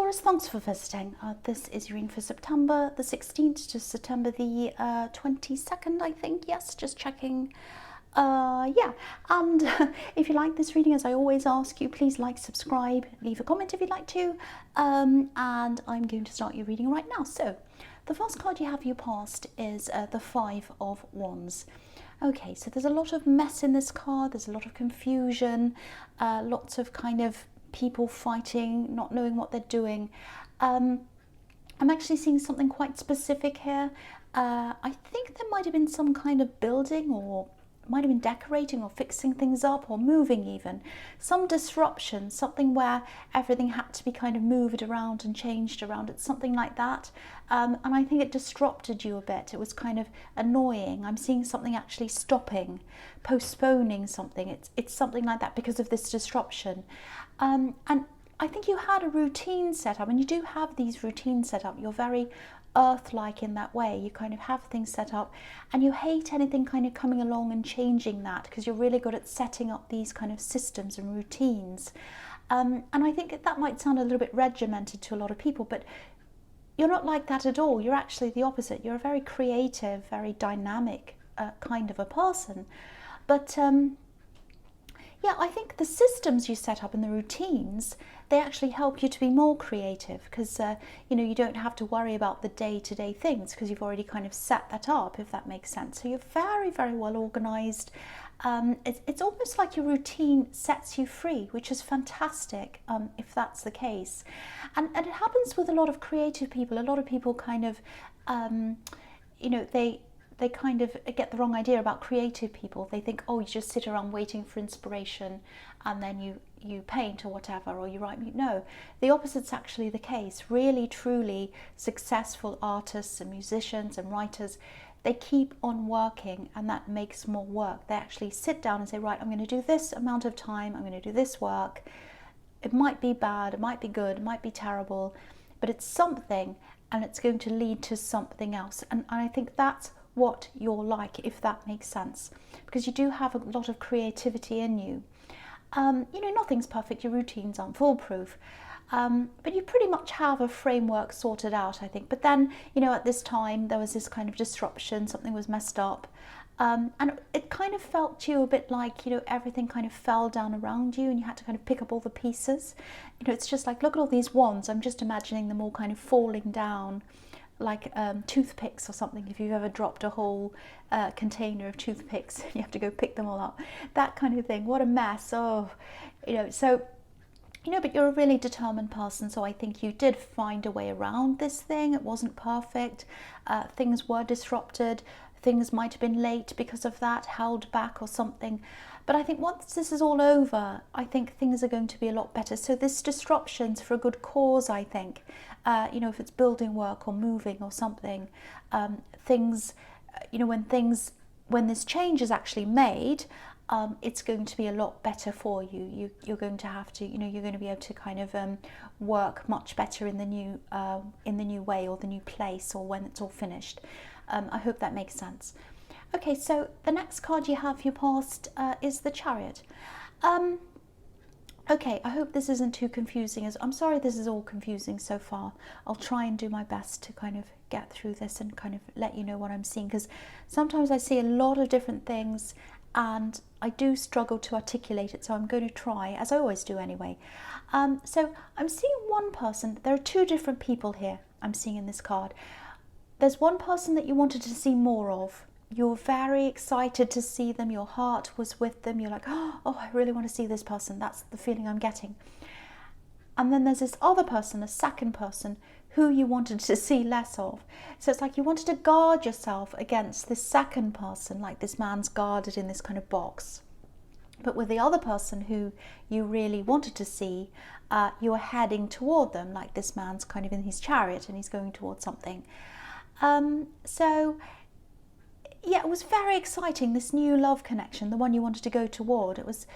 Taurus, thanks for visiting. This is your reading for September the 16th to September the 22nd, I think. Yes, just checking. Yeah, and if you like this reading, as I always ask you, please like, subscribe, leave a comment if you'd like to. And I'm going to start your reading right now. So, the first card you have your past is the Five of Wands. Okay, so there's a lot of mess in this card. There's a lot of confusion, lots of kind of people fighting, not knowing what they're doing. I'm actually seeing something quite specific here. I think there might have been some kind of building, or might have been decorating or fixing things up or moving even. Some disruption, something where everything had to be kind of moved around and changed around. It's something like that. And I think it disrupted you a bit. It was kind of annoying. I'm seeing something actually stopping, postponing something. It's something like that because of this disruption. And I think you had a routine set up, and you do have these routines set up. You're very earth-like in that way. You kind of have things set up, and you hate anything kind of coming along and changing that, because you're really good at setting up these kind of systems and routines. And I think that might sound a little bit regimented to a lot of people, but you're not like that at all. You're actually the opposite. You're a very creative, very dynamic kind of a person. But yeah, I think the systems you set up and the routines, they actually help you to be more creative, because you don't have to worry about the day-to-day things, because you've already kind of set that up, if that makes sense. So you're very, very well organized. It's almost like your routine sets you free, which is fantastic, if that's the case. And it happens with a lot of creative people. A lot of people kind of, they kind of get the wrong idea about creative people. They think, oh, you just sit around waiting for inspiration and then you paint or whatever, or you write. No, the opposite's actually the case. Really, truly successful artists and musicians and writers, they keep on working, and that makes more work. They actually sit down and say, right, I'm going to do this amount of time, I'm going to do this work. It might be bad, it might be good, it might be terrible, but it's something, and it's going to lead to something else. And I think that's what you're like, if that makes sense, because you do have a lot of creativity in you. Nothing's perfect, your routines aren't foolproof, but you pretty much have a framework sorted out, I think. But then, at this time, there was this kind of disruption, something was messed up, and it kind of felt to you a bit like, everything kind of fell down around you, and you had to kind of pick up all the pieces. It's just like, look at all these wands, I'm just imagining them all kind of falling down, like toothpicks or something. If you've ever dropped a whole container of toothpicks, you have to go pick them all up, that kind of thing. What a mess. But you're a really determined person, so I think you did find a way around this thing. It wasn't perfect. Things were disrupted. Things might have been late because of that, held back or something. But I think once this is all over, I think things are going to be a lot better. So this disruption's for a good cause, I think. If it's building work or moving or something, when this change is actually made, it's going to be a lot better for you. You're going to have to, you're going to be able to kind of work much better in the new way, or the new place, or when it's all finished. I hope that makes sense. Okay, so the next card you have for your past is the Chariot. Okay, I hope this isn't too confusing. I'm sorry this is all confusing so far. I'll try and do my best to kind of get through this and kind of let you know what I'm seeing, because sometimes I see a lot of different things and I do struggle to articulate it, so I'm going to try, as I always do anyway. So I'm seeing one person. There are two different people here I'm seeing in this card. There's one person that you wanted to see more of. You're very excited to see them. Your heart was with them. You're like, oh, I really want to see this person. That's the feeling I'm getting. And then there's this other person, a second person, who you wanted to see less of. So it's like you wanted to guard yourself against this second person, like this man's guarded in this kind of box. But with the other person who you really wanted to see, you were heading toward them, like this man's kind of in his chariot and he's going towards something. Yeah, it was very exciting, this new love connection, the one you wanted to go toward. It was,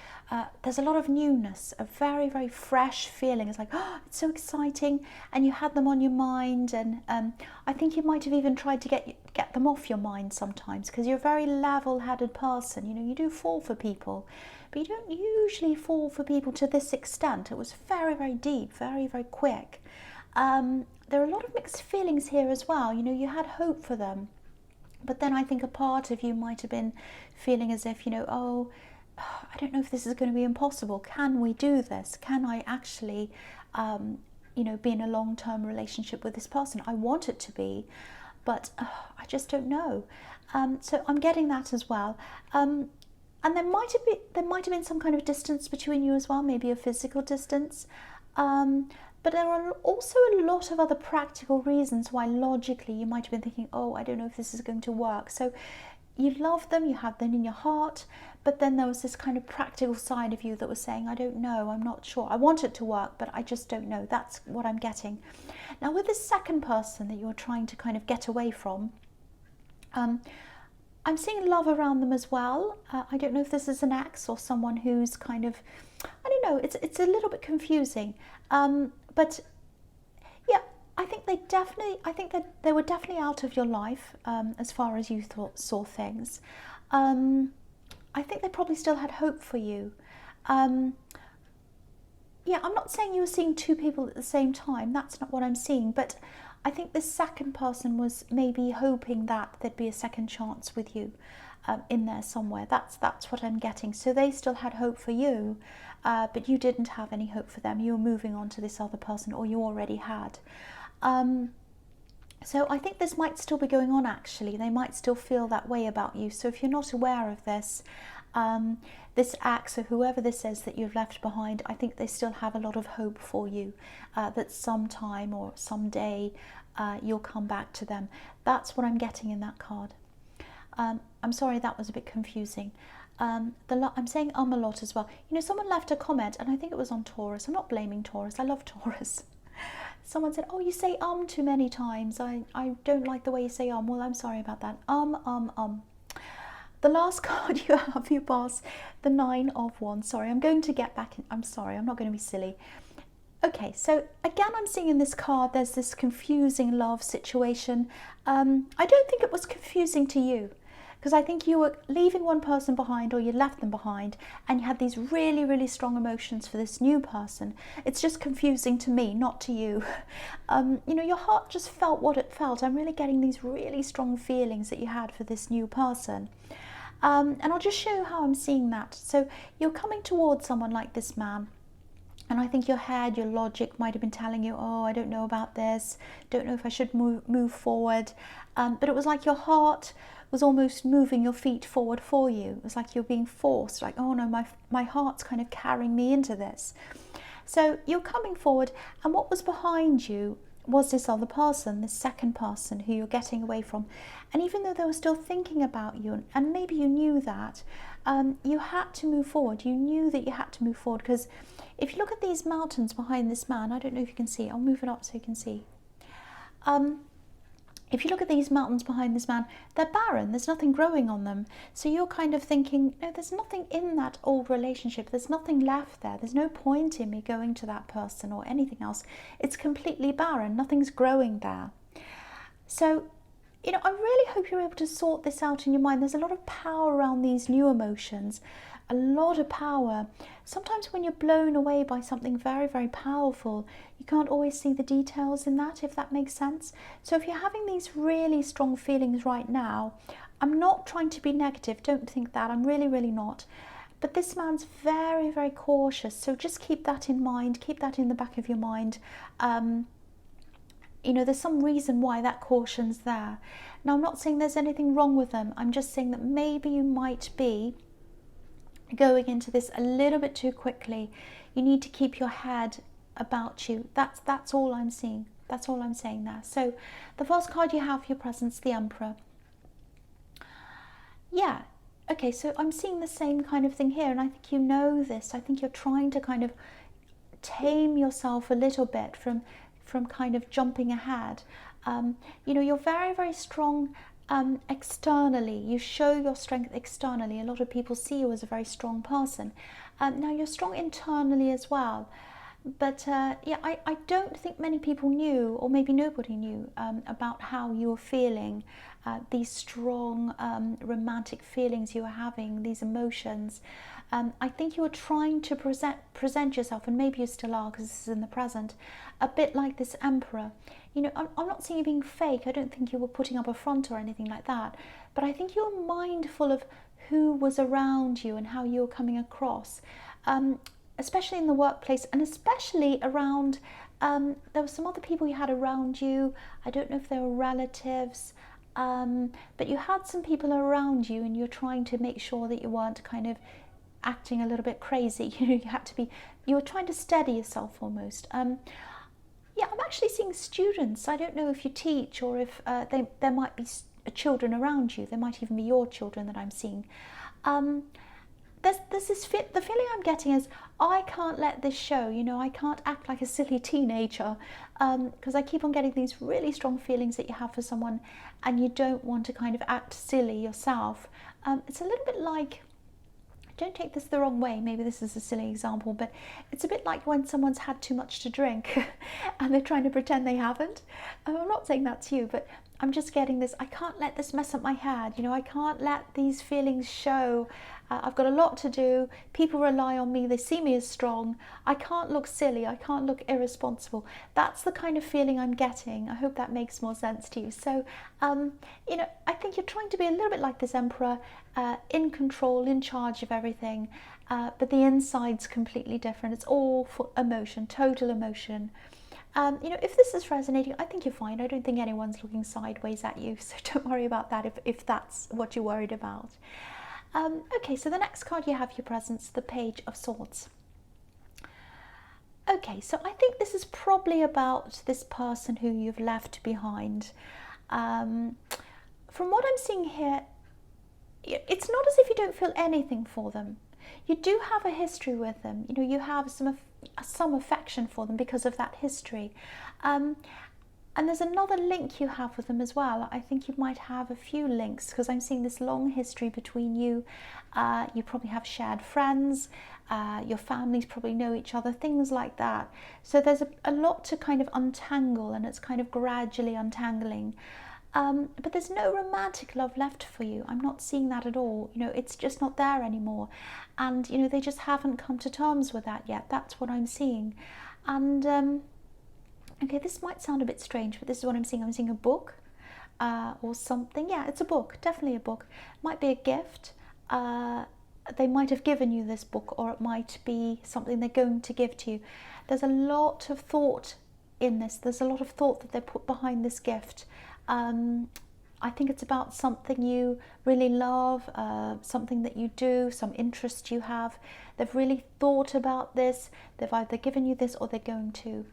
there's a lot of newness, a very, very fresh feeling. It's like, oh, it's so exciting. And you had them on your mind. And I think you might have even tried to get them off your mind sometimes, because you're a very level-headed person. You do fall for people, but you don't usually fall for people to this extent. It was very, very deep, very, very quick. There are a lot of mixed feelings here as well. You know, you had hope for them, but then I think a part of you might have been feeling as if, you know, oh, I don't know if this is going to be impossible. Can we do this? Can I actually, you know, be in a long-term relationship with this person? I want it to be, but I just don't know. So I'm getting that as well. And there might have been some kind of distance between you as well, maybe a physical distance. But there are also a lot of other practical reasons why logically you might have been thinking, oh, I don't know if this is going to work. So you love them, you have them in your heart, but then there was this kind of practical side of you that was saying, I don't know, I'm not sure. I want it to work, but I just don't know. That's what I'm getting. Now with this second person that you're trying to kind of get away from, I'm seeing love around them as well. I don't know if this is an ex or someone who's kind of, I don't know, it's a little bit confusing. But yeah, I think that they were definitely out of your life as far as you saw things. I think they probably still had hope for you. Yeah, I'm not saying you were seeing two people at the same time. That's not what I'm seeing. But I think the second person was maybe hoping that there'd be a second chance with you in there somewhere. That's what I'm getting. So they still had hope for you, but you didn't have any hope for them. You were moving on to this other person, or you already had. So I think this might still be going on, actually. They might still feel that way about you. So if you're not aware of this, this ex or whoever this is that you've left behind, I think they still have a lot of hope for you, that sometime or someday you'll come back to them. That's what I'm getting in that card. I'm sorry, that was a bit confusing. I'm saying a lot as well. You know, someone left a comment, and I think it was on Taurus. I'm not blaming Taurus. I love Taurus. Someone said, oh, you say too many times. I don't like the way you say Well, I'm sorry about that. The last card you have, you pass the 9 of Wands. Sorry, I'm going to get back in. I'm sorry, I'm not going to be silly. Okay, so again, I'm seeing in this card, there's this confusing love situation. I don't think it was confusing to you, because I think you were leaving one person behind, or you left them behind, and you had these really, really strong emotions for this new person. It's just confusing to me, not to you. You know, your heart just felt what it felt. I'm really getting these really strong feelings that you had for this new person. And I'll just show you how I'm seeing that. So you're coming towards someone like this man, and I think your head, your logic might have been telling you, oh, I don't know about this, don't know if I should move forward. But it was like your heart was almost moving your feet forward for you. It was like you're being forced, like, oh no, my heart's kind of carrying me into this. So you're coming forward, and what was behind you was this other person, this second person who you're getting away from. And even though they were still thinking about you, and maybe you knew that, you had to move forward. You knew that you had to move forward, because if you look at these mountains behind this man, I don't know if you can see, I'll move it up so you can see. If you look at these mountains behind this man, they're barren, there's nothing growing on them. So you're kind of thinking, no, there's nothing in that old relationship, there's nothing left there, there's no point in me going to that person or anything else. It's completely barren, nothing's growing there. So, you know, I really hope you're able to sort this out in your mind. There's a lot of power around these new emotions, a lot of power. Sometimes when you're blown away by something very, very powerful, you can't always see the details in that, if that makes sense. So if you're having these really strong feelings right now, I'm not trying to be negative, don't think that, I'm really, really not. But this man's very, very cautious, so just keep that in mind, keep that in the back of your mind. You know, there's some reason why that caution's there. Now, I'm not saying there's anything wrong with them, I'm just saying that maybe you might be going into this a little bit too quickly. You need to keep your head about you. That's all I'm seeing. That's all I'm saying there. So the first card you have for your presence, the Emperor. Yeah, okay, so I'm seeing the same kind of thing here, and I think you know this. I think you're trying to kind of tame yourself a little bit from kind of jumping ahead. You know, you're very, very strong externally. You show your strength externally. A lot of people see you as a very strong person. Now you're strong internally as well. But yeah, I don't think many people knew, or maybe nobody knew, about how you were feeling, these strong romantic feelings you were having, these emotions. I think you were trying to present yourself, and maybe you still are because this is in the present, a bit like this emperor. You know, I'm not saying you being fake. I don't think you were putting up a front or anything like that. But I think you were mindful of who was around you and how you were coming across. Especially in the workplace, and especially around, there were some other people you had around you. I don't know if they were relatives, but you had some people around you, and you're trying to make sure that you weren't kind of acting a little bit crazy. You know, you were trying to steady yourself almost. Yeah, I'm actually seeing students. I don't know if you teach, or if there might be children around you. There might even be your children that I'm seeing. There's this the feeling I'm getting is, I can't let this show, you know, I can't act like a silly teenager, because I keep on getting these really strong feelings that you have for someone, and you don't want to kind of act silly yourself. It's a little bit like, don't take this the wrong way, maybe this is a silly example, but it's a bit like when someone's had too much to drink and they're trying to pretend they haven't. I'm not saying that's you, but I'm just getting this, I can't let this mess up my head, you know, I can't let these feelings show. I've got a lot to do, people rely on me, they see me as strong, I can't look silly, I can't look irresponsible. That's the kind of feeling I'm getting. I hope that makes more sense to you. So, you know, I think you're trying to be a little bit like this emperor, in control, in charge of everything, but the inside's completely different. It's all for emotion, total emotion. You know, if this is resonating, I think you're fine. I don't think anyone's looking sideways at you, so don't worry about that if that's what you're worried about. Okay, so the next card you have your presence, the Page of Swords. Okay, so I think this is probably about this person who you've left behind. From what I'm seeing here, it's not as if you don't feel anything for them. You do have a history with them. You know, you have some affection for them because of that history. And there's another link you have with them as well. I think you might have a few links, because I'm seeing this long history between you. You probably have shared friends. Your families probably know each other, things like that. So there's a lot to kind of untangle, and it's kind of gradually untangling. But there's no romantic love left for you. I'm not seeing that at all. You know, it's just not there anymore. And, you know, they just haven't come to terms with that yet. That's what I'm seeing. And, okay, this might sound a bit strange, but this is what I'm seeing. I'm seeing a book or something. Yeah, it's a book, definitely a book. Might be a gift. They might have given you this book, or it might be something they're going to give to you. There's a lot of thought in this. There's a lot of thought that they put behind this gift. I think it's about something you really love, something that you do, some interest you have. They've really thought about this. They've either given you this or they're going to.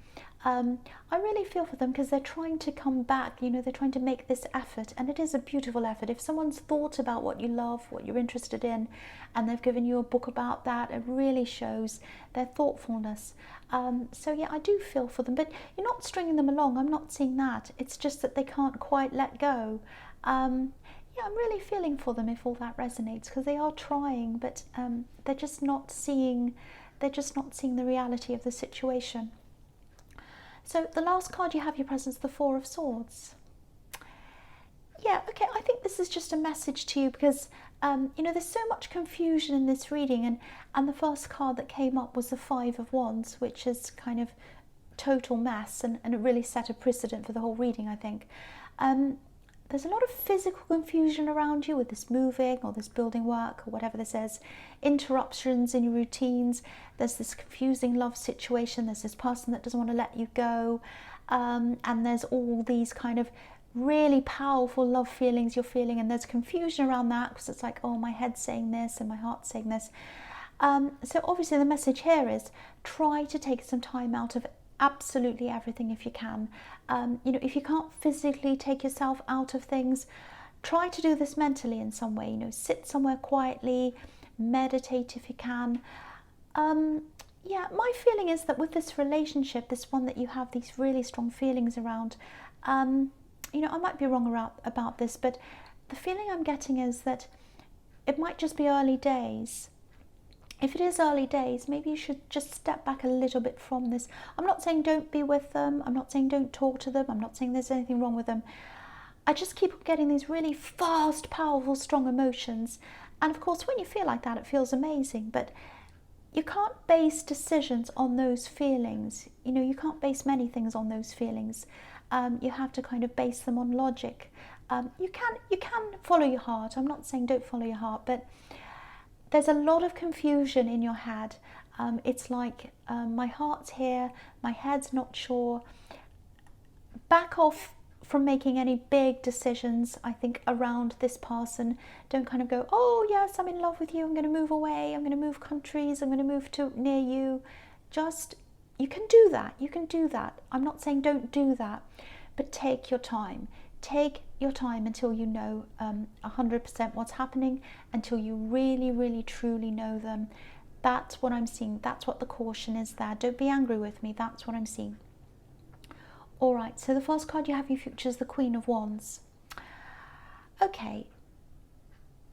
I really feel for them, because they're trying to come back, you know, they're trying to make this effort, and it is a beautiful effort. If someone's thought about what you love, what you're interested in, and they've given you a book about that, it really shows their thoughtfulness. So yeah, I do feel for them, but you're not stringing them along. I'm not seeing that. It's just that they can't quite let go. Yeah, I'm really feeling for them if all that resonates, because they are trying, but they're just not seeing the reality of the situation. So the last card you have your presence, the Four of Swords. Yeah, okay, I think this is just a message to you, because you know, there's so much confusion in this reading, and the first card that came up was the Five of Wands, which is kind of total mess, and it really set a precedent for the whole reading, I think. There's a lot of physical confusion around you with this moving or this building work or whatever this is, interruptions in your routines. There's this confusing love situation. There's this person that doesn't want to let you go. And there's all these kind of really powerful love feelings you're feeling, and there's confusion around that, because it's like, oh, my head's saying this and my heart's saying this. So obviously the message here is, try to take some time out of absolutely everything if you can. You know, if you can't physically take yourself out of things, try to do this mentally in some way. You know, sit somewhere quietly, meditate if you can. Yeah, my feeling is that with this relationship, this one that you have these really strong feelings around, you know, I might be wrong about this, but the feeling I'm getting is that it might just be early days. if it is early days, maybe you should just step back a little bit from this. I'm not saying don't be with them. I'm not saying don't talk to them. I'm not saying there's anything wrong with them. I just keep getting these really fast, powerful, strong emotions. And of course, when you feel like that, it feels amazing. But you can't base decisions on those feelings. You know, you can't base many things on those feelings. You have to kind of base them on logic. You can follow your heart. I'm not saying don't follow your heart, but there's a lot of confusion in your head. It's like my heart's here, my head's not sure. Back off from making any big decisions, I think, around this person. Don't kind of go, oh yes, I'm in love with you, I'm going to move away, I'm going to move countries, I'm going to move to near you. Just, you can do that, you can do that. I'm not saying don't do that, but take your time. Take your time until you know 100% what's happening, until you really, really, truly know them. That's what I'm seeing. That's what the caution is there. Don't be angry with me. That's what I'm seeing. All right, so the first card you have, your future, is the Queen of Wands. Okay,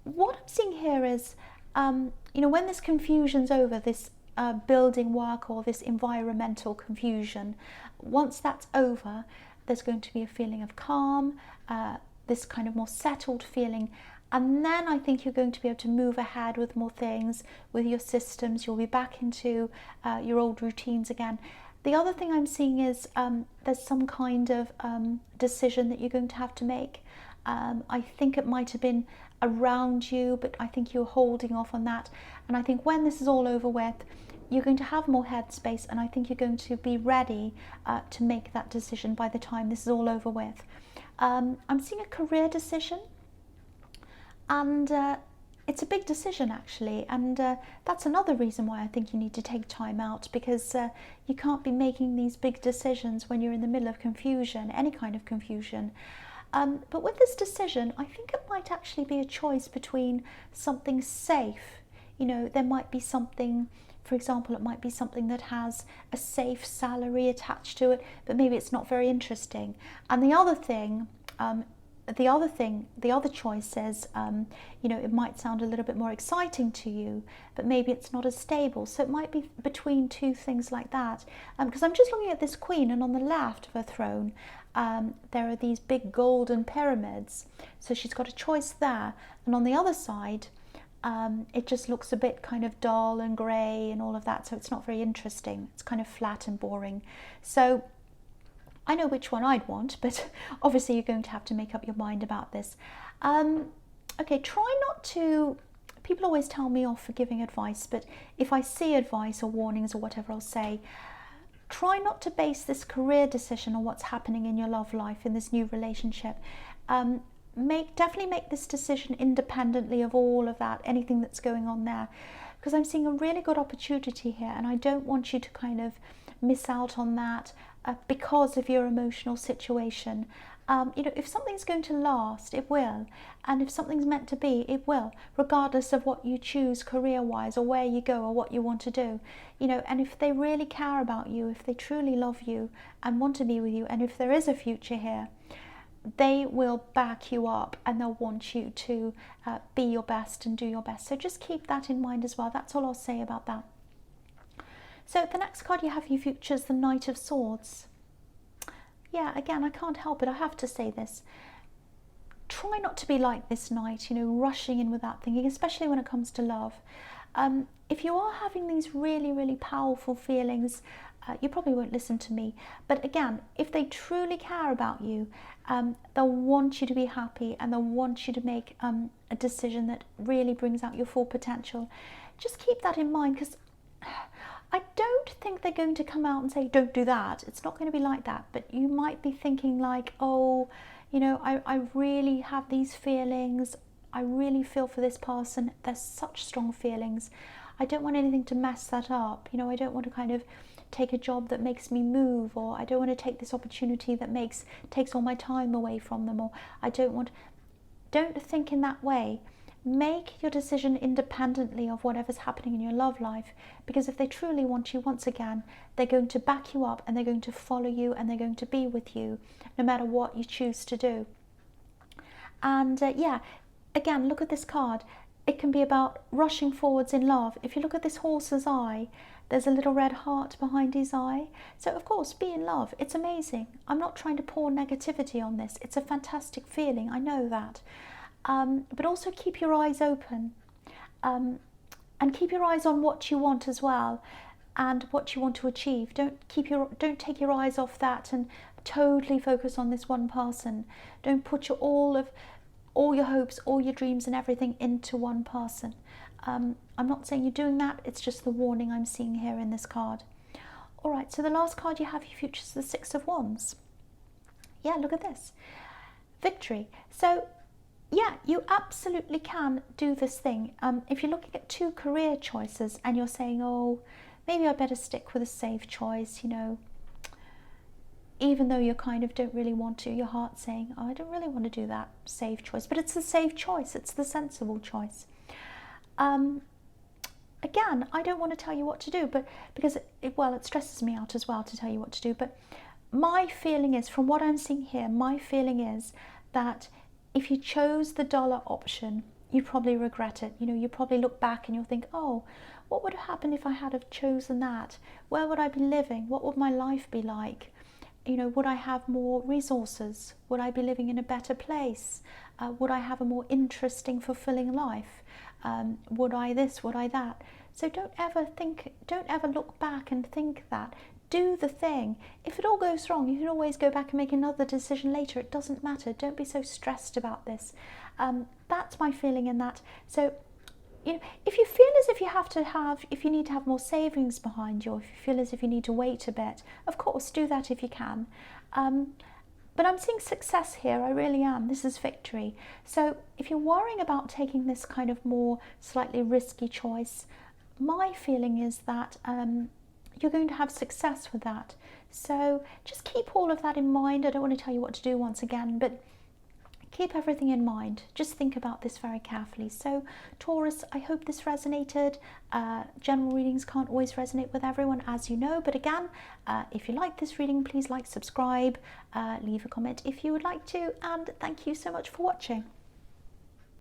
what I'm seeing here is, you know, when this confusion's over, this building work or this environmental confusion, once that's over, there's going to be a feeling of calm, this kind of more settled feeling. And then I think you're going to be able to move ahead with more things, with your systems. You'll be back into your old routines again. The other thing I'm seeing is there's some kind of decision that you're going to have to make. I think it might have been around you, but I think you're holding off on that. And I think when this is all over with, you're going to have more headspace, and I think you're going to be ready to make that decision by the time this is all over with. I'm seeing a career decision, and it's a big decision actually, and that's another reason why I think you need to take time out, because you can't be making these big decisions when you're in the middle of confusion, any kind of confusion. But with this decision, I think it might actually be a choice between something safe. You know, there might be something, for example, it might be something that has a safe salary attached to it, but maybe it's not very interesting. And the other thing, the other choice is, you know, it might sound a little bit more exciting to you, but maybe it's not as stable. So it might be between two things like that. Because I'm just looking at this queen, and on the left of her throne, there are these big golden pyramids. So she's got a choice there. And on the other side, it just looks a bit kind of dull and grey and all of that. So it's not very interesting. It's kind of flat and boring. So I know which one I'd want, but obviously you're going to have to make up your mind about this. Okay, try not to, people always tell me off for giving advice, but if I see advice or warnings or whatever, I'll say, try not to base this career decision on what's happening in your love life, in this new relationship. Definitely make this decision independently of all of that, anything that's going on there, because I'm seeing a really good opportunity here, and I don't want you to kind of miss out on that because of your emotional situation. You know, if something's going to last, it will, and if something's meant to be, it will, regardless of what you choose career-wise or where you go or what you want to do. You know, and if they really care about you, if they truly love you and want to be with you, and if there is a future here, they will back you up, and they'll want you to be your best and do your best. So just keep that in mind as well. That's all I'll say about that. So the next card you have, your future, is the Knight of Swords. Yeah, again, I can't help it. I have to say this. Try not to be like this knight, you know, rushing in without thinking, especially when it comes to love. If you are having these really, really powerful feelings, you probably won't listen to me. But again, if they truly care about you, they'll want you to be happy, and they'll want you to make a decision that really brings out your full potential. Just keep that in mind, because I don't think they're going to come out and say, don't do that. It's not going to be like that. But you might be thinking like, oh, you know, I really have these feelings. I really feel for this person. There's such strong feelings. I don't want anything to mess that up. You know, I don't want to kind of take a job that makes me move, or I don't want to take this opportunity that takes all my time away from them, or I don't think in that way. Make your decision independently of whatever's happening in your love life, because if they truly want you, once again, they're going to back you up, and they're going to follow you, and they're going to be with you no matter what you choose to do. And yeah, again, look at this card. it can be about rushing forwards in love. If you look at this horse's eye, there's a little red heart behind his eye. So of course, be in love. It's amazing. I'm not trying to pour negativity on this. It's a fantastic feeling. I know that. But also keep your eyes open, and keep your eyes on what you want as well, and what you want to achieve. Don't take your eyes off that and totally focus on this one person. Don't put all your hopes, all your dreams and everything into one person. I'm not saying you're doing that, it's just the warning I'm seeing here in this card. All right, so the last card you have for your future is the Six of Wands. Yeah, look at this. Victory. So, yeah, you absolutely can do this thing. If you're looking at two career choices and you're saying, oh, maybe I better stick with a safe choice, you know, even though you kind of don't really want to, your heart's saying, oh, I don't really want to do that safe choice, but it's the safe choice, it's the sensible choice. Again, I don't want to tell you what to do, but because it stresses me out as well to tell you what to do, but my feeling is, from what I'm seeing here, my feeling is that if you chose the dollar option, you probably regret it. You know, you probably look back and you'll think, oh, what would have happened if I had have chosen that? Where would I be living? What would my life be like? You know, would I have more resources? Would I be living in a better place? Would I have a more interesting, fulfilling life? Would I this? Would I that? So don't ever look back and think that. Do the thing. If it all goes wrong, you can always go back and make another decision later. It doesn't matter. Don't be so stressed about this. That's my feeling in that. So, you know, if you feel as if if you need to have more savings behind you, or if you feel as if you need to wait a bit, of course, do that if you can. But I'm seeing success here, I really am. This is victory. So if you're worrying about taking this kind of more slightly risky choice, my feeling is that you're going to have success with that. So just keep all of that in mind. I don't want to tell you what to do once again, but keep everything in mind. Just think about this very carefully. So Taurus, I hope this resonated. General readings can't always resonate with everyone, as you know, but again, if you like this reading, please like, subscribe, leave a comment if you would like to, and thank you so much for watching.